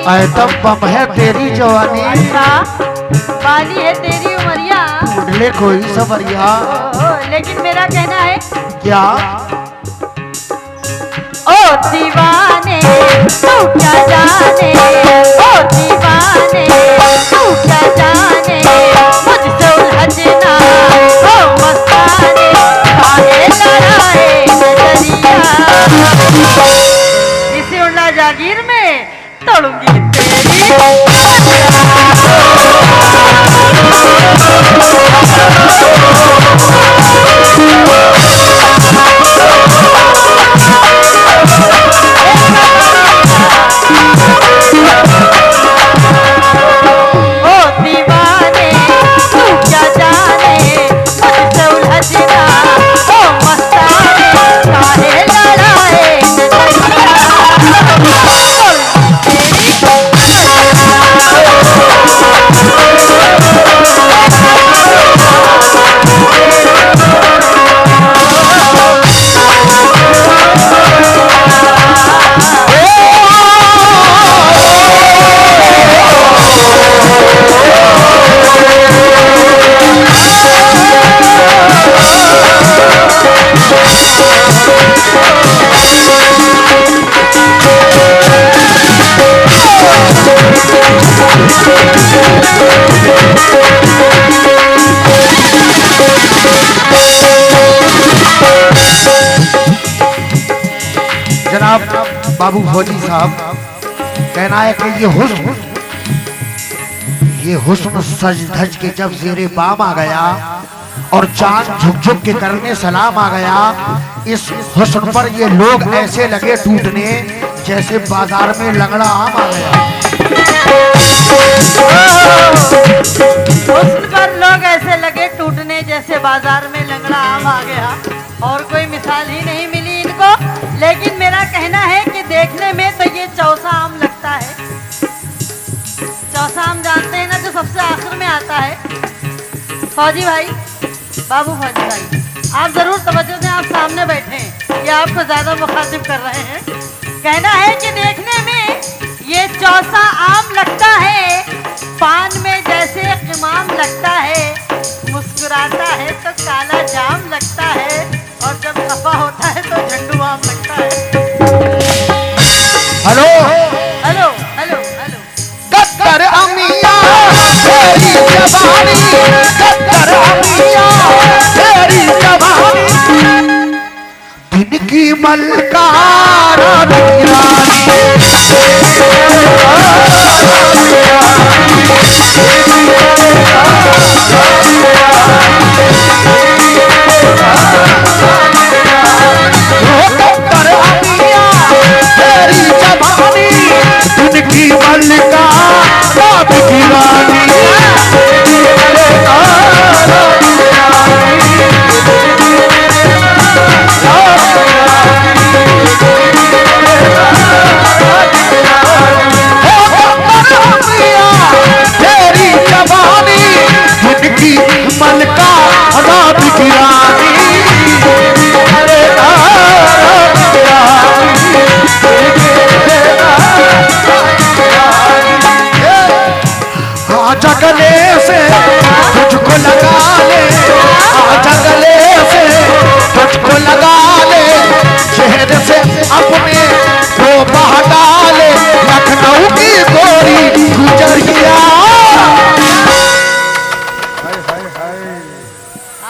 आयतम बम है तेरी जवानी, अच्छा बाली है तेरी उमरिया, ढूंढले कोई सवरिया। लेकिन मेरा कहना है क्या ओ दीवाने तू क्या जाने, ओ दीवाने तू क्या जाने, मुझसे उलझना ओ मस्ताने, काहे लड़ाए नजरिया, इसी उड़ना जागीर में तोड़ूंगी तेरी। जनाब बाबू फौजी साहब, कहना है कि ये हुस्न सज धज के जब जेरे बाम आ गया और चांद झुक झुक के करने सलाम आ गया, इस हुस्न पर ये लोग ऐसे लगे टूटने जैसे बाजार में लंगड़ा आम आ गया। हुस्न पर लोग ऐसे लगे टूटने जैसे बाजार में लंगड़ा आम आ गया, और कोई मिसाल ही नहीं मिली इनको। लेकिन मेरा कहना है कि देखने में तो ये चौसा आम लगता है। चौसा आम जानते हैं ना, जो सबसे आखिर में आता है। फौजी भाई, बाबू फौजी भाई, आप जरूर तवज्जो दें, आप सामने बैठे हैं, ये आपको ज्यादा मुखातिब कर रहे हैं। कहना है कि देखने में ये चौसा आम लगता है, पान में जैसे क़िमाम लगता है, मुस्कुराता है तो काला जाम लगता है, और जब खफा होता है तो झंडू आम लगता है। हेलो हेलो हेलो हेलो, कत्तर अमिया तेरी जवानी, कत्तर अमिया तेरी जवानी, दिन की मलकार जगले से तुझको लगा ले, जगले से तुझको लगा ले, चेहरे से अपने तो बहका ले, लखनऊ की गोरी गुजरिया।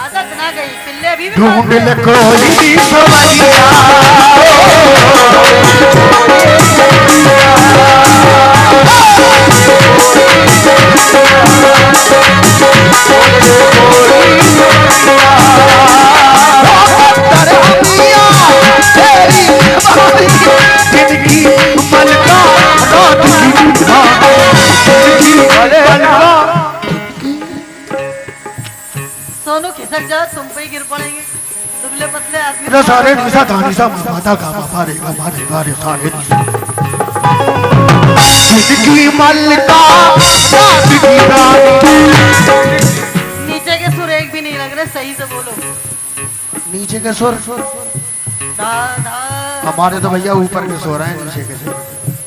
आदत ना गई, पिल्ले भी ढूंढ ले कोई सवरिया, सोनू खिसक जा, तुम पे ही गिर पड़ेंगे, दुबले पतले आदमी। सारे निशा धानी सा माता का मारे मारे मारे सारे जिंदगी मलका रात की रानी। नीचे के सुर एक भी नहीं लग रहे, सही से बोलो। नीचे के सुर धा धा। हमारे तो भैया ऊपर के सो रहे हैं, नीचे के सुर।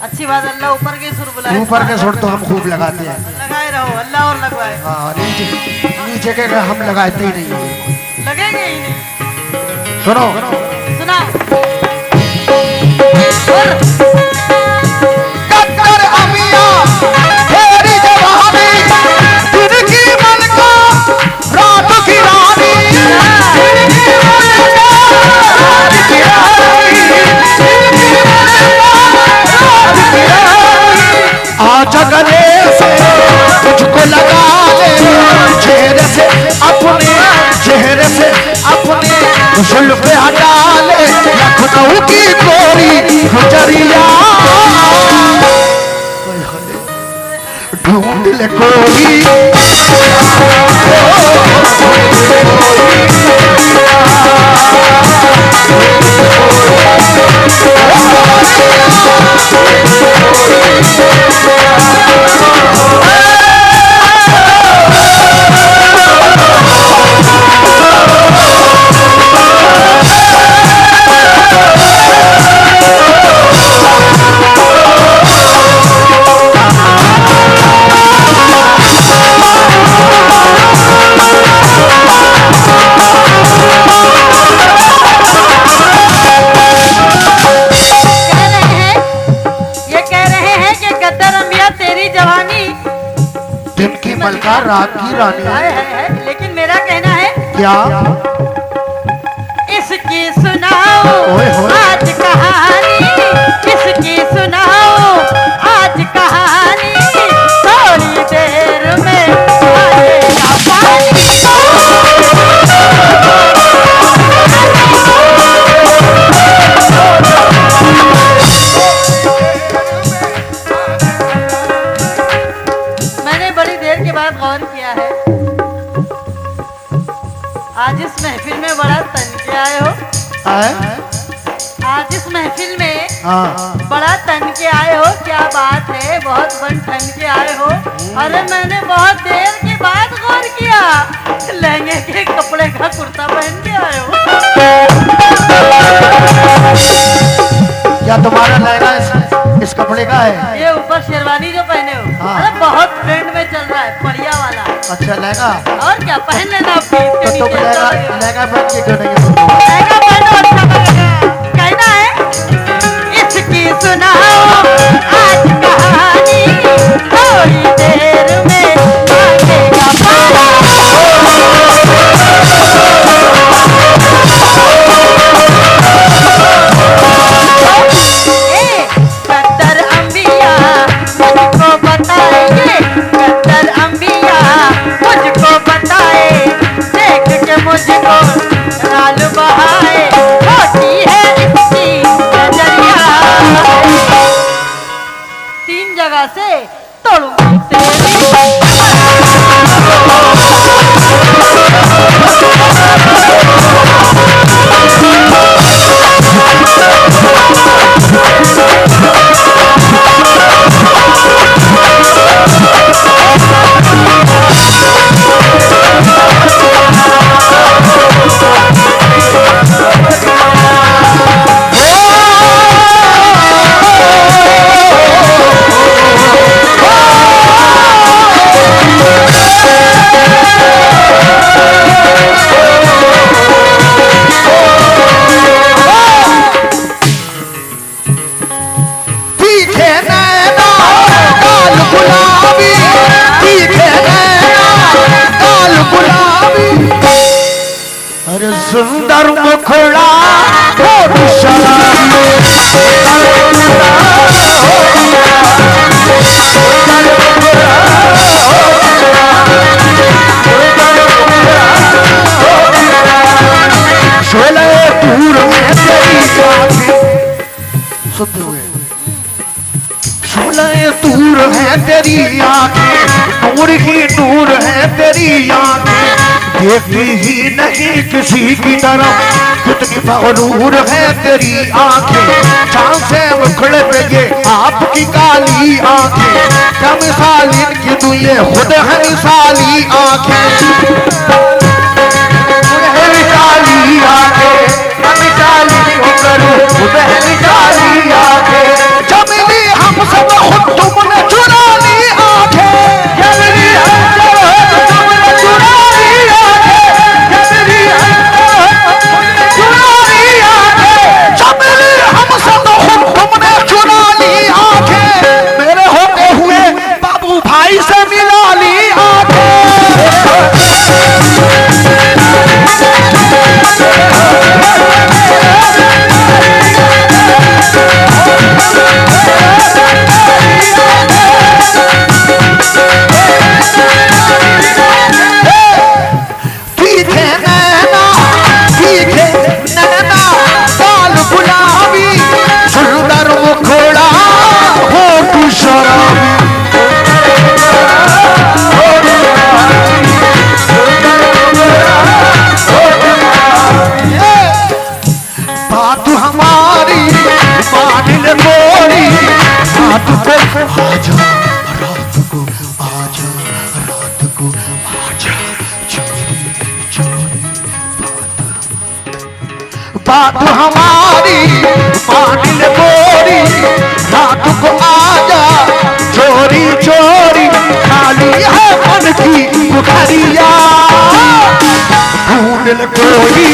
अच्छी बात, अल्लाह ऊपर के सुर बुलाए। ऊपर के सुर तो हम खूब लगाते हैं। लगाए रहो, अल्लाह और लगवाए। हाँ, नीचे के हम लगाते ही नहीं। लगेंगे ही नहीं। सुनो सुना। कत्तर अमिया तेरी जवानी, दिन की मलका रात की रानी, दिन की मलका रात की रानी, दिन की मलका रात की रानी। आज गले से तुझको लगा ले, चेहरे से अपने, चेहरे से अपने जुल्फ़े हटा ले, लखनऊ की गोरी गुजरिया ढूंढ ले कोई। दिन की मलका रात की रानी। है, लेकिन मेरा कहना है क्या? इसकी सुनाओ ओए होए। आज कहानी, इसकी सुनाओ आज कहानी, थोड़ी देर में आएगा पानी। मैंने बड़ी देर के बाद गौर किया है, आज इस महफिल में बड़ा तन के आए हो। आज इस महफिल में हाँ, बड़ा तन के आए हो, क्या बात है, बहुत बन ठन के आए हो। अरे मैंने बहुत देर के बाद गौर किया, लहंगे के कपड़े का कुर्ता पहन के आए हो। क्या तुम्हारा लहंगा इस कपड़े का है? ये ऊपर शेरवानी जो पहने हो, हाँ। अरे बहुत ट्रेंड में चल रहा है, बढ़िया वाला। अच्छा लहंगा, और क्या पहन लेना आप, तो तुम लहंगा लहंगा पहन के क्यों नहीं हो? लहंगा पहनो, अच्छा लगेगा। कहना है इसकी सुनाओ आज कहानी, थोड़ी देर में आएगा पानी। कद्दर अंबिया मुझको बताएंगे, कद्दर अंबिया मुझको बताए, देख के मुझको लाल बहाए, होती है इसकी नजरिया। 3 जगह से तोड़ूंगी तेरी। तीखे नैना गाल गुलाबी, तीखे नैना गाल गुलाबी, अरे सुंदर मुखड़ा होठ शराबी, शोले दूर में तेरी आंखें, सुनते हुए शोले दूर है तेरी आंखें, नूर ही नूर है तेरी आंखें, देखती ही नहीं किसी की तरफ, कितनी मगरूर है तेरी आंखें, चांद से मुखड़े पे ये आपकी काली आंखें, क्या मिसाल इनकी तू ये खुद है मिसाली आंखें, खुद है मिसाली आंखें, क्या मिसाली को करूं खुद है मिसाली आंखें, जब मिली हम रात को आजा, रात को आजा, रात को आजा, चोरी चोरी बात हमारी मान ले गोरी, रात को आजा चोरी चोरी, खाली है मन की बुखारिया, ढूंढ ले कोई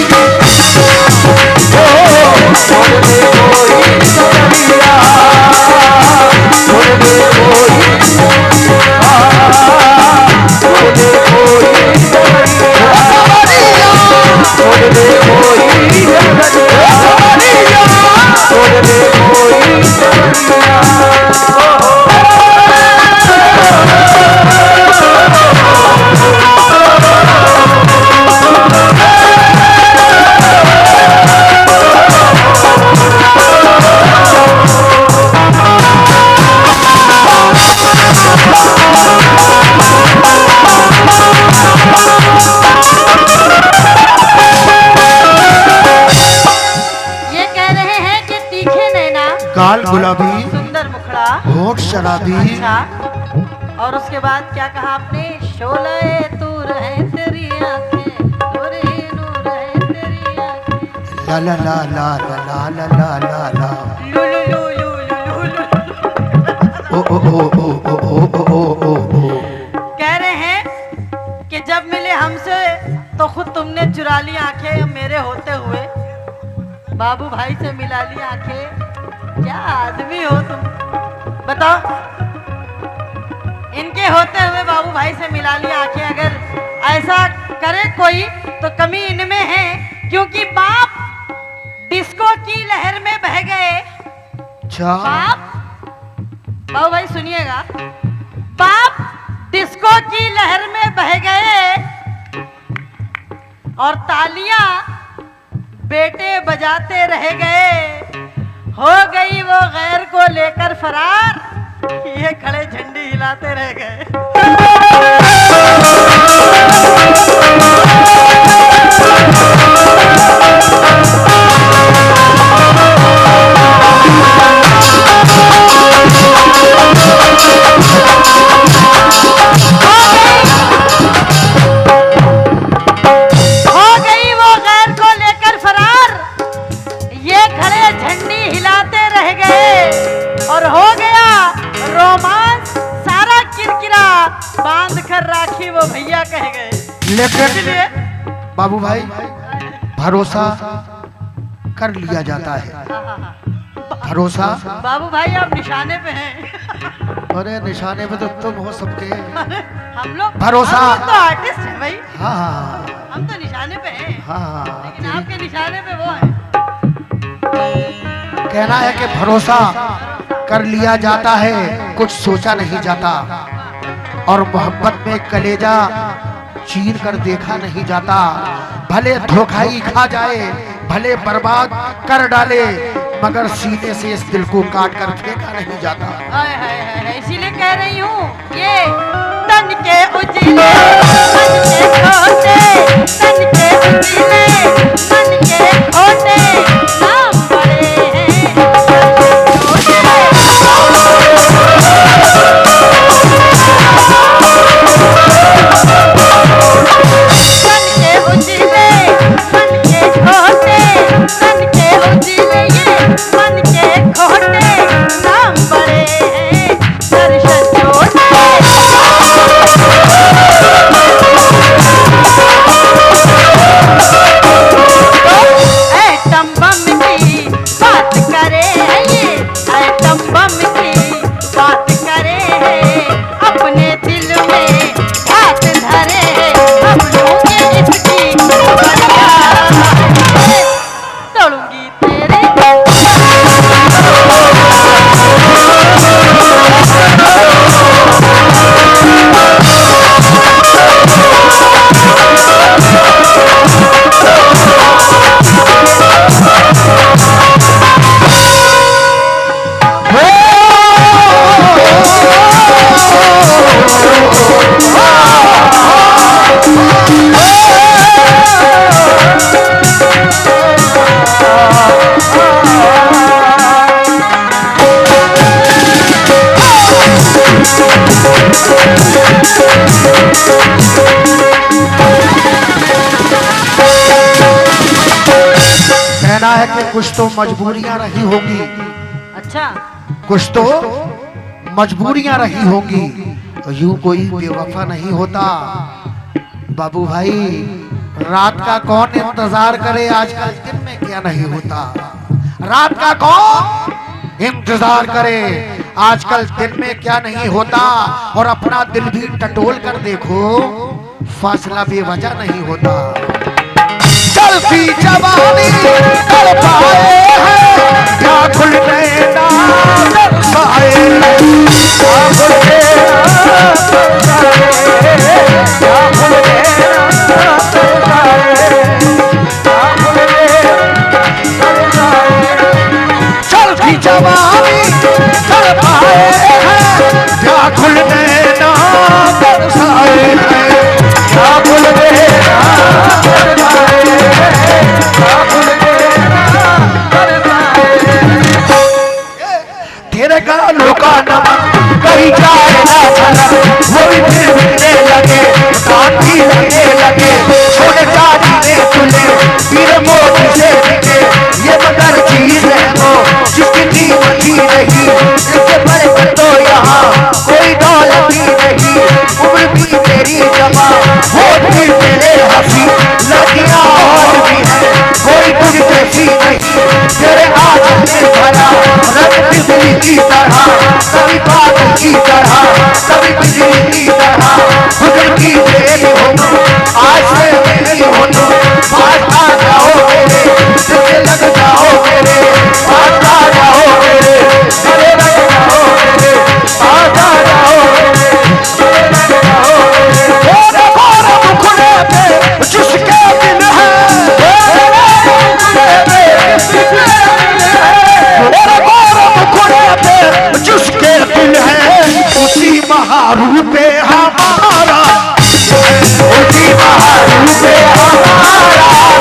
गाल गुलाबी, सुंदर मुखड़ा, होठ शराबी। अच्छा, और उसके बाद क्या कहा आपने? शोले तूर है तेरी आंखें, नूरे नूर है तेरी आंखें, ला ला ला ला ला ला ला ला ला, लू लू लू लू लू लू। ओ ओ ओ ओ ओ ओ ओ ओ ओ। कह रहे हैं कि जब मिले हमसे तो खुद तुमने चुरा ली आंखें मेरे होते हुए, बाबू भाई से मिला ली आंखें। क्या आदमी हो तुम, बताओ। इनके होते हुए बाबू भाई से मिला ली आंखें। अगर ऐसा करे कोई तो कमी इनमें है, क्योंकि बाप डिस्को की लहर में बह गए। बाप, बाबू भाई सुनिएगा, बाप डिस्को की लहर में बह गए और तालियां बेटे बजाते रह गए। हो गई वो गैर को लेकर फरार, ये खड़े झंडी हिलाते रह गए। और हो गया रोमांस सारा किरकिरा, बांध कर राखी वो भैया कह गए। लेकिन बाबू भाई भरोसा कर लिया जाता है, भरोसा। बाबू भाई आप निशाने पे हैं। अरे निशाने पे तो तुम हो सबके, हम लोग भरोसा, हम तो आर्टिस्ट हैं भाई। हाँ हाँ हम तो निशाने पे हैं, हाँ, लेकिन आपके निशाने पे वो है। कहना है कि भरोसा कर लिया जाता है, कुछ सोचा नहीं जाता, और मोहब्बत में कलेजा चीर कर देखा नहीं जाता। भले धोखाई खा जाए, भले बर्बाद कर डाले, मगर सीने से इस दिल को काट कर फेंका नहीं जाता। इसीलिए कह रही हूँ, ये तन के उजीले मन के खोटे, तन के उजीले मन के खोटे, नाम बड़े हैं तन के उजीले मन के खोटे, तन के उजीले ये मन के खोटे, नाम बड़े हैं दर्शन छोटे। कहना है कि कुछ तो मजबूरियां रही होंगी, अच्छा, कुछ तो मजबूरियां रही होंगी। यूं कोई बेवफा नहीं होता बाबू भाई। रात का कौन इंतजार करे, आजकल दिन में क्या नहीं होता। रात का कौन इंतजार करे, आजकल दिन में क्या नहीं होता। और अपना दिल भी टटोल कर देखो, फासला बेवजह नहीं होता। चलती जवानी तड़पाए हैं, क्या खुल गए ना तरसाए हैं, क्या खुल गए ना तरसाए हैं, क्या खुल गए ना तरसाए हैं, क्या खुल गए ना तरसाए हैं। चलती जवानी तड़पाए हैं, क्या खुल गए ना तरसाए हैं, क्या खुल गए ना तरसाए हैं, क्या खुल गए ना तरसाए हैं। तेरे गालों का नमक कहीं जाए ना भला, वो भी फिर बिकने लगे, दान भी लगने लगे। सोने चांदी ने तुले पीर मोती से बिके, ये मगर चीज है वो जिसकी कीमत ही नहीं। इससे बड़े तो यहाँ कोई दौलत ही नहीं। उम्र भी तेरी जमा, होठ भी तेरे हंसी, लड़कियां और भी है कोई तुझ जैसी नहीं। तेरे आंचल में भरा रंग बिजली की तरह, कभी बादल की तरह, कभी बिजली की तरह। खुद की देन हो तुम, आज से मेरी हो तुम। पास आ जाओ मेरे, दिल लग जाओ मेरे, पास आ जाओ मेरे, गले लग जाओ मेरे, पास आ जाओ मेरे, गले लग जाओ मेरे। गोरे गोरे मुखड़े पे जिसके दिल है, गोरे मुखड़े पे जिसके दिल है, गोरे गोरे मुखड़े पे जिसके दिल है, उसी महारू पे हमारा, उसी महारू पे हमारा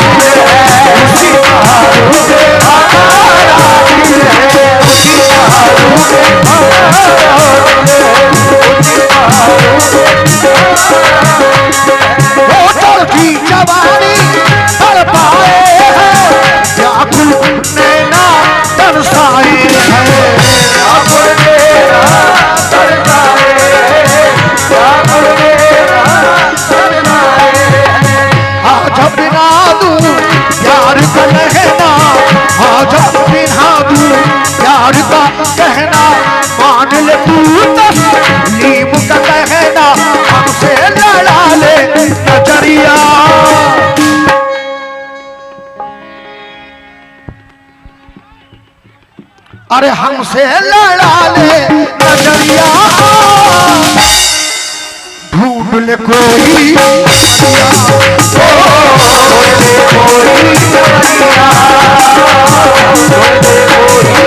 दिल है, उसी महारू पे हमारा दिल है, उसी महारू पे हमारा दिल है, उसी महारू पे हमारा दिल है। होटल की जवानी तड़पाए हैं, व्याकुल नैना तरसाए हैं, व्याकुल नैना तरसाए हैं, व्याकुल नैना तरसाए हैं। आज बिना दूं प्यार का कहना, आज बिना दूं प्यार का कहना, मान ले तू तस्लीम का कहना, हमसे लड़ा ले नजरिया। अरे हमसे लड़ा ले नजरिया, ढूंढ ले कोई नजरिया, ढूंढ ले कोई नजरिया, ढूंढ ले कोई नजरिया, ढूंढ ले कोई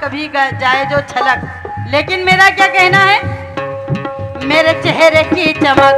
कभी जाए जो छलक, लेकिन मेरा क्या कहना है, मेरे चेहरे की चमक।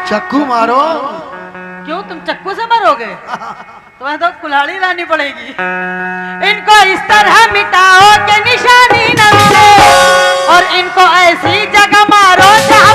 चक्कू मारो। क्यों, तुम चक्कू से मरोगे? तुम्हें तो कुल्हाड़ी लानी पड़ेगी। इनको इस तरह मिटाओ कि निशानी न मिले, और इनको ऐसी जगह मारो जहाँ